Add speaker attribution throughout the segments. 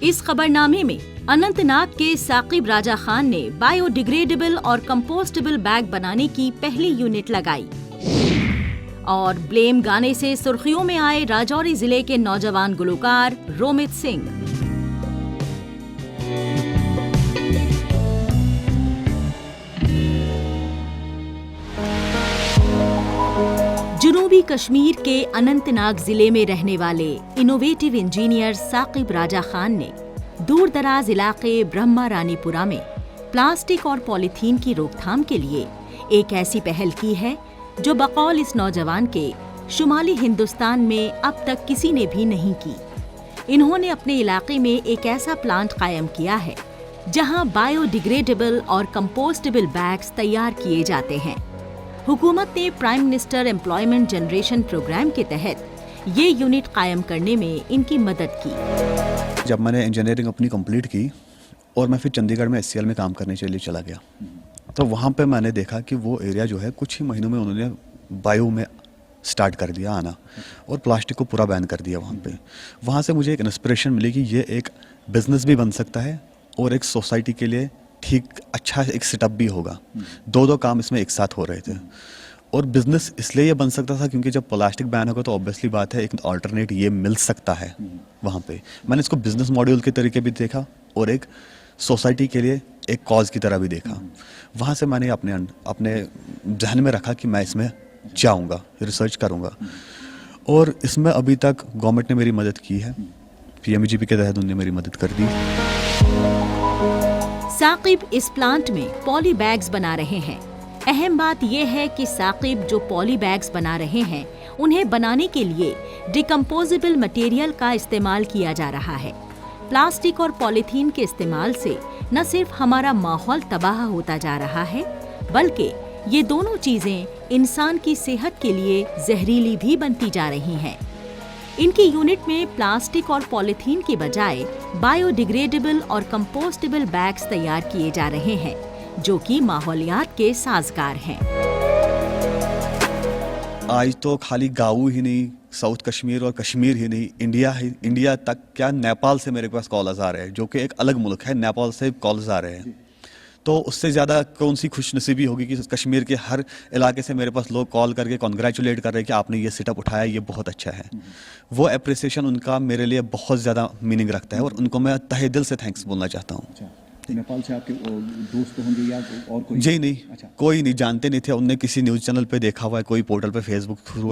Speaker 1: इस खबरनामे में अनंतनाग के साकिब राजा खान ने बायोडिग्रेडेबल और कंपोस्टेबल बैग बनाने की पहली यूनिट लगाई। और ब्लेम गाने से सुर्खियों में आए राजौरी जिले के नौजवान गुलकार रोमित सिंह। जनूबी कश्मीर के अनंतनाग जिले में रहने वाले इनोवेटिव इंजीनियर साकिब राजा खान ने दूर दराज इलाके ब्रह्मा रानीपुरा में प्लास्टिक और पॉलीथीन की रोकथाम के लिए एक ऐसी पहल की है जो बकौल इस नौजवान के शुमाली हिंदुस्तान में अब तक किसी ने भी नहीं की। इन्होंने अपने इलाके में एक ऐसा प्लांट कायम किया है जहां बायोडिग्रेडेबल और कंपोस्टेबल बैग्स तैयार किए जाते हैं। हुकूमत ने prime minister employment generation programme के तहत ये यूनिट कायम करने में इनकी मदद की।
Speaker 2: जब मैंने इंजीनियरिंग अपनी कंप्लीट की और मैं फिर चंडीगढ़ में SCL में काम करने के लिए चला गया, तो वहाँ पे मैंने देखा कि वो एरिया जो है कुछ ही महीनों में उन्होंने बायो में स्टार्ट कर दिया आना और प्लास्टिक को पूरा बैन कर दिया वहाँ पे। वहाँ से मुझे एक इंस्पिरेशन मिली कि ये एक बिजनेस भी बन सकता है और एक सोसाइटी के लिए ठीक अच्छा एक सेटअप भी होगा। दो काम इसमें एक साथ हो रहे थे और बिजनेस इसलिए ये बन सकता था क्योंकि जब प्लास्टिक बैन होगा तो ऑब्वियसली बात है एक अल्टरनेट ये मिल सकता है वहाँ पे। मैंने इसको बिजनेस मॉड्यूल के तरीके भी देखा और एक सोसाइटी के लिए एक कॉज की तरह भी देखा। वहाँ से मैंने अपने जहन में रखा कि मैं इसमें जाऊँगा, रिसर्च करूँगा और इसमें अभी तक गवर्नमेंट ने मेरी मदद की है। PMGP के तहत उन्होंने मेरी मदद कर दी।
Speaker 1: साकिब इस प्लांट में पॉली बैग्स बना रहे हैं। अहम बात यह है कि साकिब जो पॉली बैग्स बना रहे हैं उन्हें बनाने के लिए डिकम्पोजेबल मटेरियल का इस्तेमाल किया जा रहा है। प्लास्टिक और पॉलीथीन के इस्तेमाल से न सिर्फ हमारा माहौल तबाह होता जा रहा है बल्कि ये दोनों चीजें इंसान की सेहत के लिए जहरीली भी बनती जा रही हैं। इनकी यूनिट में प्लास्टिक और पॉलीथीन की बजाय बायोडिग्रेडेबल और कंपोस्टेबल बैग्स तैयार किए जा रहे हैं जो कि माहौलियात के साजगार हैं।
Speaker 2: आज तो खाली गाँव ही नहीं, साउथ कश्मीर और कश्मीर ही नहीं, इंडिया तक क्या नेपाल से मेरे पास कॉल्स आ रहे हैं जो कि एक अलग मुल्क है। नेपाल से कॉल्स आ रहे हैं तो उससे ज़्यादा कौन सी खुशनसीबी होगी कि कश्मीर के हर इलाके से मेरे पास लोग कॉल करके कॉन्ग्रेचुलेट कर रहे हैं कि आपने ये सेटअप उठाया, ये बहुत अच्छा है। वो अप्रिसिएशन उनका मेरे लिए बहुत ज़्यादा मीनिंग रखता है और उनको मैं तहे दिल से थैंक्स बोलना चाहता हूँ।
Speaker 3: नेपाल से आपके दोस्त होंगे या और कोई?
Speaker 2: जी नहीं, कोई नहीं, जानते नहीं थे। उनने किसी न्यूज़ चैनल पे देखा हुआ है, कोई पोर्टल पे फेसबुक थ्रू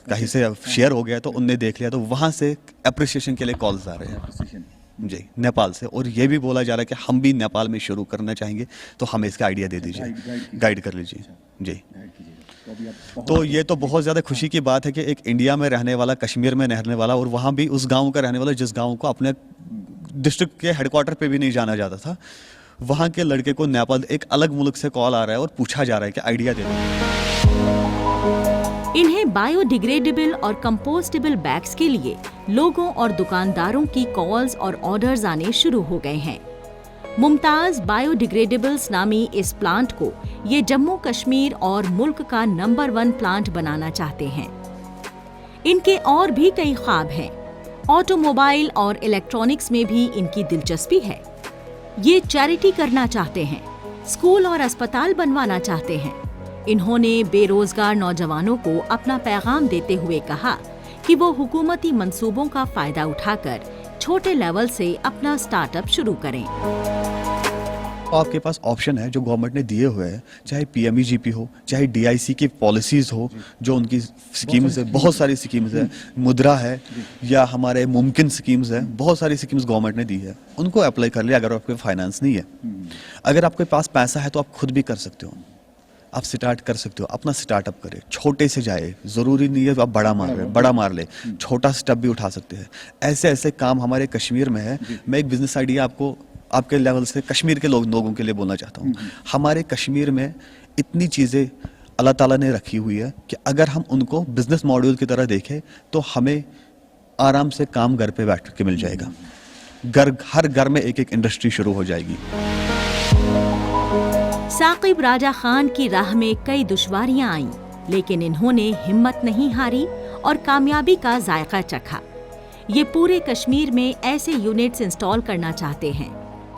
Speaker 2: कहीं से शेयर हो गया तो उनने देख लिया, तो वहाँ से अप्रिसिएशन के लिए कॉल्स आ रहे हैं जी नेपाल से। और ये भी बोला जा रहा है कि हम भी नेपाल में शुरू करना चाहेंगे तो हमें इसका आइडिया दे दीजिए, गाइड कर लीजिए जी। तो ये तो बहुत ज़्यादा खुशी की बात है कि एक इंडिया में रहने वाला, कश्मीर में रहने वाला और वहाँ भी उस गाँव का रहने वाला जिस गाँव को अपने डिस्ट्रिक्ट के हेडक्वार्टर पे भी नहीं जाना जाता था, वहाँ के लड़के को नेपाल एक अलग मुल्क से कॉल आ रहा है और पूछा जा रहा है कि आइडिया दे दो।
Speaker 1: इन्हें बायोडिग्रेडेबल और कंपोस्टेबल बैग्स के लिए लोगों और दुकानदारों की कॉल्स और ऑर्डर्स आने शुरू हो गए हैं। मुमताज बायोडिग्रेडेबल्स नामी इस प्लांट को ये जम्मू कश्मीर और मुल्क का नंबर 1 प्लांट बनाना चाहते हैं। इनके और भी कई ख्वाब हैं। ऑटोमोबाइल और इलेक्ट्रॉनिक्स में भी इनकी दिलचस्पी है। ये चैरिटी करना चाहते हैं, स्कूल और अस्पताल बनवाना चाहते हैं। इन्होंने बेरोजगार नौजवानों को अपना पैगाम देते हुए कहा कि वो हुकूमती मंसूबों का फायदा उठाकर छोटे लेवल से अपना स्टार्टअप शुरू करें।
Speaker 2: आपके पास ऑप्शन है जो गवर्नमेंट ने दिए हुए हैं, चाहे PMGP हो, चाहे DIC की पॉलिसीज़ हो, जो उनकी स्कीम्स है, बहुत सारी स्कीम्स है, मुद्रा है या हमारे मुमकिन स्कीम्स है, बहुत सारी स्कीम्स गवर्नमेंट ने दी है। उनको अप्लाई कर लिया। अगर आपके फाइनेंस नहीं है, अगर आपके पास पैसा है तो आप खुद भी कर सकते हो, आप स्टार्ट कर सकते हो। अपना स्टार्टअप करें, छोटे से जाए, ज़रूरी नहीं है आप बड़ा मार ले, छोटा स्टेप भी उठा सकते हैं। ऐसे काम हमारे कश्मीर में है। मैं एक बिजनेस आइडिया आपको आपके लेवल से कश्मीर के लोगों के लिए बोलना चाहता हूँ। हमारे कश्मीर में इतनी चीज़ें अल्लाह ताला ने रखी हुई है कि अगर हम उनको बिजनेस मॉड्यूल की तरह देखें तो हमें आराम से काम घर पे बैठ के मिल जाएगा। हर घर में एक इंडस्ट्री शुरू हो जाएगी।
Speaker 1: साकिब राजा खान की राह में कई दुश्वारियां आईं, लेकिन इन्होंने हिम्मत नहीं हारी और कामयाबी का जायका चखा। ये पूरे कश्मीर में ऐसे यूनिट्स इंस्टॉल करना चाहते हैं।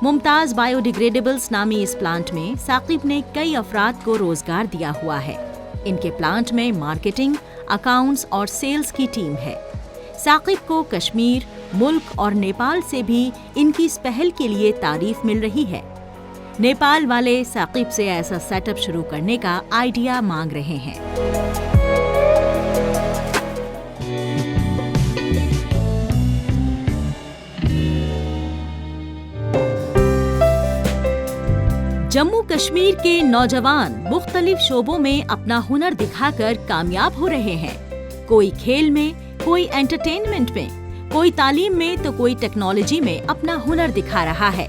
Speaker 1: मुमताज बायोडिग्रेडेबल्स नामी इस प्लांट में साकिब ने कई अफराद को रोजगार दिया हुआ है। इनके प्लांट में मार्केटिंग, अकाउंट्स और सेल्स की टीम है। साकिब को कश्मीर, मुल्क और नेपाल से भी इनकी इस पहल के लिए तारीफ मिल रही है। नेपाल वाले साकिब से ऐसा सेटअप शुरू करने का आइडिया मांग रहे हैं। जम्मू कश्मीर के नौजवान मुख्तलिफ शोबों में अपना हुनर दिखाकर कामयाब हो रहे हैं। कोई खेल में, कोई एंटरटेनमेंट में, कोई तालीम में तो कोई टेक्नोलॉजी में अपना हुनर दिखा रहा है।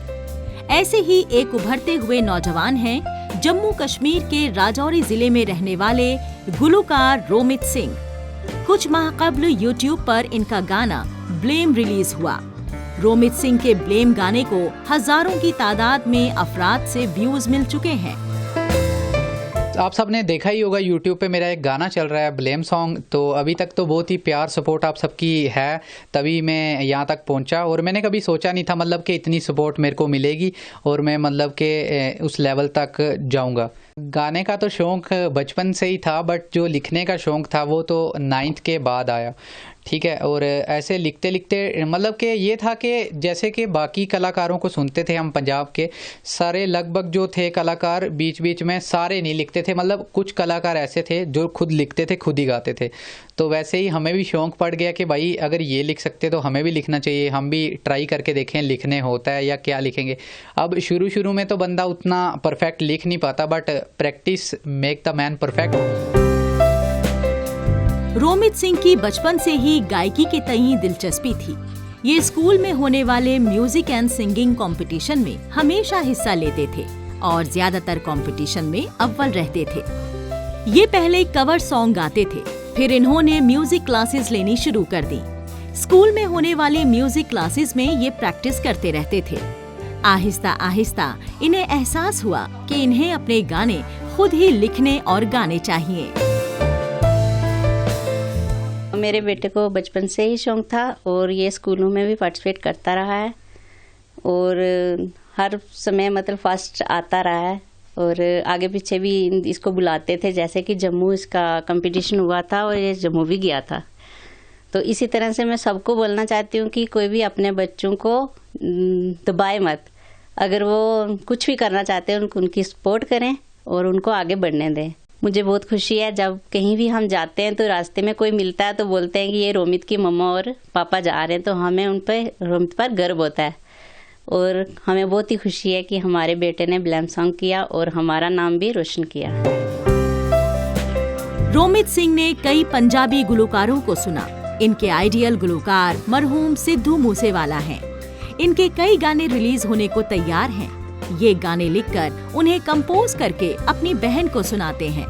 Speaker 1: ऐसे ही एक उभरते हुए नौजवान हैं जम्मू कश्मीर के राजौरी जिले में रहने वाले गुलूकार रोमित सिंह। कुछ माह कबल यूट्यूब पर इनका गाना ब्लेम रिलीज हुआ। रोमित सिंह के ब्लेम गाने को हजारों की तादाद में अफराद से व्यूज मिल चुके हैं।
Speaker 4: आप सबने देखा ही होगा यूट्यूब पे मेरा एक गाना चल रहा है ब्लेम सॉन्ग। तो अभी तक तो बहुत ही प्यार सपोर्ट आप सबकी है, तभी मैं यहाँ तक पहुँचा। और मैंने कभी सोचा नहीं था मतलब कि इतनी सपोर्ट मेरे को मिलेगी और मैं मतलब कि उस लेवल तक जाऊँगा। गाने का तो शौक़ बचपन से ही था, बट जो लिखने का शौक़ था वो तो 9th के बाद आया। ठीक है। और ऐसे लिखते लिखते मतलब कि ये था कि जैसे कि बाकी कलाकारों को सुनते थे हम पंजाब के, सारे लगभग जो थे कलाकार बीच बीच में सारे नहीं लिखते थे। मतलब कुछ कलाकार ऐसे थे जो खुद लिखते थे, खुद ही गाते थे। तो वैसे ही हमें भी शौक़ पड़ गया कि भाई अगर ये लिख सकते तो हमें भी लिखना चाहिए, हम भी ट्राई करके देखें लिखने होता है या क्या लिखेंगे। अब शुरू में तो बंदा उतना परफेक्ट लिख नहीं पाता, but practice make the man perfect.
Speaker 1: Romit Singh की बचपन से ही गायकी के तई दिलचस्पी थी। ये स्कूल में होने वाले म्यूजिक एंड सिंगिंग कंपटीशन में हमेशा हिस्सा लेते थे और ज्यादातर कंपटीशन में अव्वल रहते थे। ये पहले कवर सॉन्ग गाते थे, फिर इन्होंने म्यूजिक क्लासेस लेनी शुरू कर दी। स्कूल में होने वाले म्यूजिक क्लासेस में ये प्रैक्टिस करते रहते थे। आहिस्ता आहिस्ता इन्हें एहसास हुआ कि इन्हें अपने गाने खुद ही लिखने और गाने चाहिए।
Speaker 5: मेरे बेटे को बचपन से ही शौक था और ये स्कूलों में भी पार्टिसिपेट करता रहा है और हर समय मतलब फर्स्ट आता रहा है और आगे पीछे भी इसको बुलाते थे। जैसे कि जम्मू इसका कंपटीशन हुआ था और ये जम्मू भी गया था। तो इसी तरह से मैं सबको बोलना चाहती हूँ कि कोई भी अपने बच्चों को दबाए मत। अगर वो कुछ भी करना चाहते हैं उनकी सपोर्ट करें और उनको आगे बढ़ने दें। मुझे बहुत खुशी है जब कहीं भी हम जाते हैं तो रास्ते में कोई मिलता है तो बोलते हैं कि ये रोमित की मम्मा और पापा जा रहे हैं, तो हमें उन पर रोमित पर गर्व होता है और हमें बहुत ही खुशी है कि हमारे बेटे ने ब्लेम सॉन्ग किया और हमारा नाम भी रोशन किया।
Speaker 1: रोमित सिंह ने कई पंजाबी गुलकारों को सुना। इनके आइडियल गुलकार मरहूम सिद्धू मूसेवाला हैं। इनके कई गाने रिलीज होने को तैयार हैं। ये गाने लिखकर उन्हें कंपोज करके अपनी बहन को सुनाते हैं।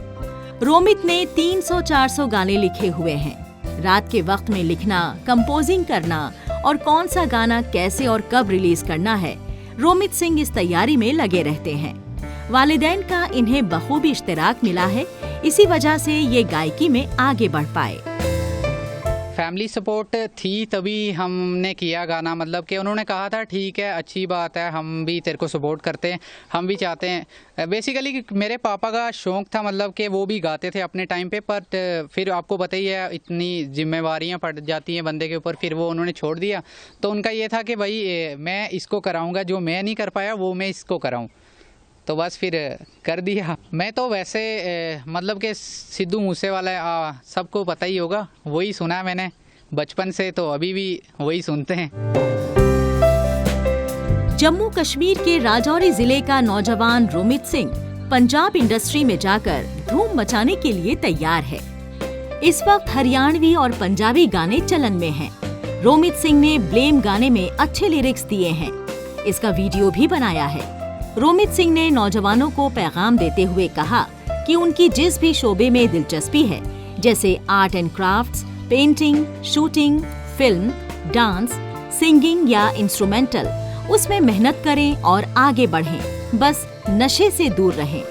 Speaker 1: रोमित ने 300-400 गाने लिखे हुए हैं। रात के वक्त में लिखना, कंपोजिंग करना और कौन सा गाना कैसे और कब रिलीज करना है, रोमित सिंह इस तैयारी में लगे रहते हैं। वालिदैन का इन्हें बखूबी इश्तिराक मिला है, इसी वजह से ये गायकी में आगे बढ़ पाए।
Speaker 4: फैमिली सपोर्ट थी तभी हमने किया गाना। मतलब कि उन्होंने कहा था ठीक है, अच्छी बात है, हम भी तेरे को सपोर्ट करते हैं, हम भी चाहते हैं। बेसिकली मेरे पापा का शौक़ था, मतलब कि वो भी गाते थे अपने टाइम पे, पर फिर आपको पता ही है इतनी जिम्मेवारियां पड़ जाती हैं बंदे के ऊपर, फिर वो उन्होंने छोड़ दिया। तो उनका ये था कि भाई मैं इसको कराऊँगा, जो मैं नहीं कर पाया वो मैं इसको कराऊँ। तो बस फिर कर दिया। मैं तो वैसे मतलब कि सिद्धू मूसेवाला सबको पता ही होगा, वही सुना मैंने बचपन से, तो अभी भी वही सुनते हैं।
Speaker 1: जम्मू कश्मीर के राजौरी जिले का नौजवान रोमित सिंह पंजाब इंडस्ट्री में जाकर धूम मचाने के लिए तैयार है। इस वक्त हरियाणवी और पंजाबी गाने चलन में हैं। रोमित सिंह ने ब्लेम गाने में अच्छे लिरिक्स दिए हैं। इसका वीडियो भी बनाया है। रोमित सिंह ने नौजवानों को पैगाम देते हुए कहा कि उनकी जिस भी शोबे में दिलचस्पी है, जैसे art and crafts, painting, shooting, film, dance, singing या इंस्ट्रूमेंटल, उसमें मेहनत करें और आगे बढ़ें। बस नशे से दूर रहें।